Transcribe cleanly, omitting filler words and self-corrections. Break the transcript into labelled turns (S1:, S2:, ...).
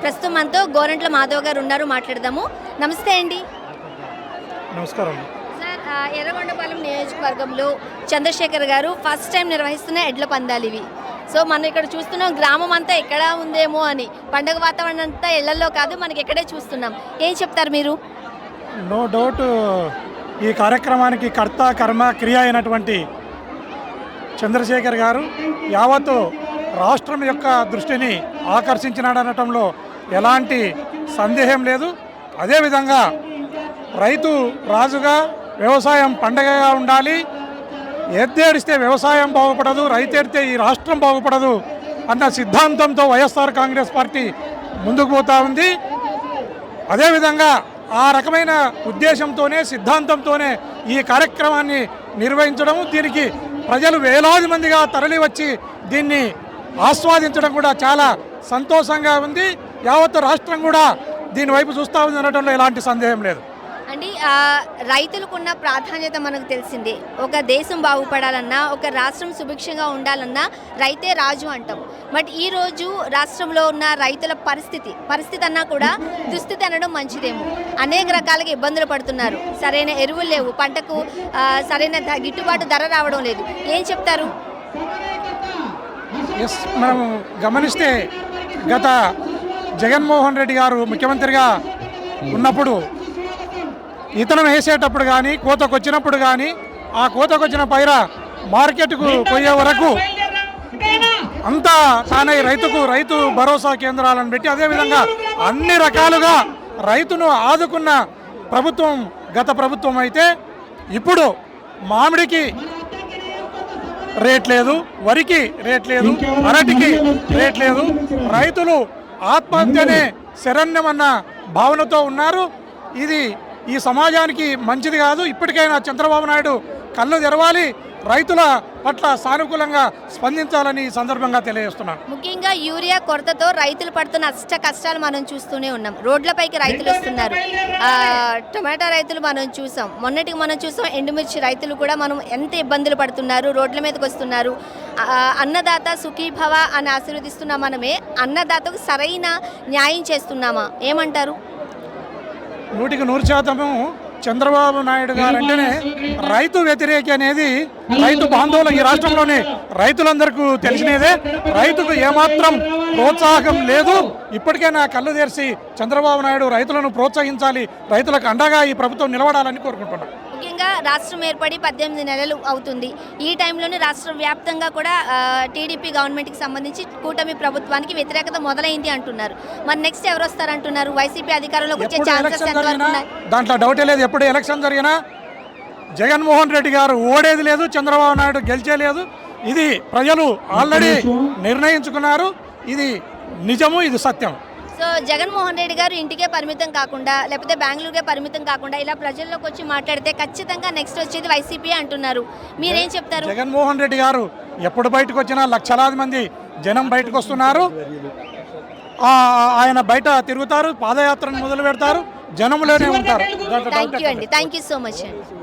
S1: ప్రస్తుతం మనతో గోరంట్ల మాధవ్ గారు ఉన్నారు, మాట్లాడదాము. నమస్తే అండి.
S2: నమస్కారం
S1: సార్, ఎర్రగొండపాలెం నియోజకవర్గంలో చంద్రశేఖర్ గారు ఫస్ట్ టైం నిర్వహిస్తున్న ఎడ్ల పందాలు ఇవి. సో మనం ఇక్కడ చూస్తున్నాం, గ్రామం అంతా ఎక్కడ ఉందేమో అని. పండుగ వాతావరణం అంతా ఇళ్లలో కాదు, మనకి ఎక్కడే చూస్తున్నాం. ఏం చెప్తారు మీరు?
S2: నో డౌట్ ఈ కార్యక్రమానికి కర్త కర్మ క్రియ అయినటువంటి చంద్రశేఖర్ గారు యావత్తు రాష్ట్రం యొక్క దృష్టిని ఆకర్షించినాడనటంలో ఎలాంటి సందేహం లేదు. అదేవిధంగా రైతు రాజుగా, వ్యవసాయం పండగగా ఉండాలి. ఎద్దేడిస్తే వ్యవసాయం బాగుపడదు, రైతేడితే ఈ రాష్ట్రం బాగుపడదు అన్న సిద్ధాంతంతో వైఎస్ఆర్ కాంగ్రెస్ పార్టీ ముందుకు పోతూ ఉంది. అదేవిధంగా ఆ రకమైన ఉద్దేశంతోనే, సిద్ధాంతంతోనే ఈ కార్యక్రమాన్ని నిర్వహించడం, దీనికి ప్రజలు వేలాది మందిగా తరలి వచ్చి దీన్ని ఆస్వాదించడం కూడా చాలా సంతోషంగా ఉంది. యావత్తు రాష్ట్రం కూడా దీనివైపు చూస్తూ ఉంది అనడంలో ఎలాంటి సందేహం లేదు.
S1: అండి, రైతులకున్న ప్రాధాన్యత మనకు తెలిసిందే. ఒక దేశం బాగుపడాలన్నా, ఒక రాష్ట్రం సుభిక్షంగా ఉండాలన్నా రైతే రాజు అంటాం. బట్ ఈరోజు రాష్ట్రంలో ఉన్న రైతుల పరిస్థితి అన్నా కూడా దుస్థితి అనడం మంచిదేమో. అనేక రకాలుగా ఇబ్బందులు పడుతున్నారు. సరైన ఎరువులు లేవు, పంటకు సరైన గిట్టుబాటు ధర రావడం లేదు. ఏం చెప్తారు?
S2: మనం గమనిస్తే గత జగన్మోహన్ రెడ్డి గారు ముఖ్యమంత్రిగా ఉన్నప్పుడు ఇతనం వేసేటప్పుడు కానీ, కోతకు వచ్చినప్పుడు కానీ, ఆ కోతకు వచ్చిన పైర మార్కెట్కు పోయే వరకు అంతా తానే రైతు భరోసా కేంద్రాలను పెట్టి, అదేవిధంగా అన్ని రకాలుగా రైతును ఆదుకున్న ప్రభుత్వం గత ప్రభుత్వం అయితే, ఇప్పుడు మామిడికి రేట్ లేదు, వరికి రేట్ లేదు, అరటికి రేట్ లేదు. రైతులు ఆత్మహత్యనే శరణ్యమన్న భావనతో ఉన్నారు. ఇది ఈ సమాజానికి మంచిది కాదు. ఇప్పటికైనా చంద్రబాబు నాయుడు కళ్ళు తెరవాలి, రైతుల పట్ల సానుకూలంగా స్పందించాలని ఈ సందర్భంగా తెలియజేస్తున్నాను.
S1: ముఖ్యంగా యూరియా కొరతతో రైతులు పడుతున్న అష్ట కష్టాలు మనం చూస్తూనే ఉన్నాం. రోడ్లపైకి రైతులు వస్తున్నారు. టమాటా రైతులు మనం చూసాం, మొన్నటికి మనం చూసాం. ఎండుమిర్చి రైతులు కూడా మనం ఎంత ఇబ్బందులు పడుతున్నారు, రోడ్ల మీదకి వస్తున్నారు. అన్నదాత సుఖీభవ అని ఆశీర్వదిస్తున్నా మనమే, అన్నదాతకు సరైన న్యాయం చేస్తున్నామా? ఏమంటారు?
S2: 100% చంద్రబాబు నాయుడు గారు అంటేనే రైతు వ్యతిరేకి అనేది రైతు బాంధవులు ఈ రాష్ట్రంలోని రైతులందరికీ తెలిసినదే. రైతుకు ఏమాత్రం ప్రోత్సాహం లేదు. ఇప్పటికైనా కళ్ళు తెరిచి చంద్రబాబు నాయుడు రైతులను ప్రోత్సహించాలి, రైతులకు అండగా ఈ ప్రభుత్వం నిలబడాలని కోరుకుంటున్నాను.
S1: ముఖ్యంగా రాష్ట్రం ఏర్పడి 18 నెలలు అవుతుంది. ఈ టైంలోనే రాష్ట్ర వ్యాప్తంగా కూడా టీడీపీ గవర్నమెంట్కి సంబంధించి కూటమి ప్రభుత్వానికి వ్యతిరేకత మొదలైంది అంటున్నారు. మరి నెక్స్ట్ ఎవరు వస్తారంటున్నారు? వైసీపీ అధికారంలోకి వచ్చే ఛాన్సెస్ ఎంతవరకు ఉన్నాయి?
S2: దాంట్లో డౌటే లేదు. ఎప్పుడు ఎలక్షన్ జరిగినా జగన్మోహన్ రెడ్డి గారు ఓడేది లేదు, చంద్రబాబు నాయుడు గెలిచేలేదు. ఇది ప్రజలు ఆల్రెడీ నిర్ణయించుకున్నారు. ఇది నిజము, ఇది సత్యం.
S1: సో జగన్మోహన్ రెడ్డి గారు ఇంటికే పరిమితం కాకుండా, లేకపోతే బెంగళూరుకే పరిమితం కాకుండా ఇలా ప్రజల్లోకి వచ్చి మాట్లాడితే ఖచ్చితంగా నెక్స్ట్ వచ్చేది వైసీపీ అంటున్నారు. మీరేం చెప్తారు?
S2: జగన్మోహన్ రెడ్డి గారు ఎప్పుడు బయటకు వచ్చినా లక్షలాది మంది జనం బయటకు వస్తున్నారు. ఆయన బయట తిరుగుతారు, పాదయాత్రను మొదలు పెడతారు, జనంలోనే ఉంటారు.
S1: థ్యాంక్ యూ అండి, థ్యాంక్ యూ సో మచ్ అండి.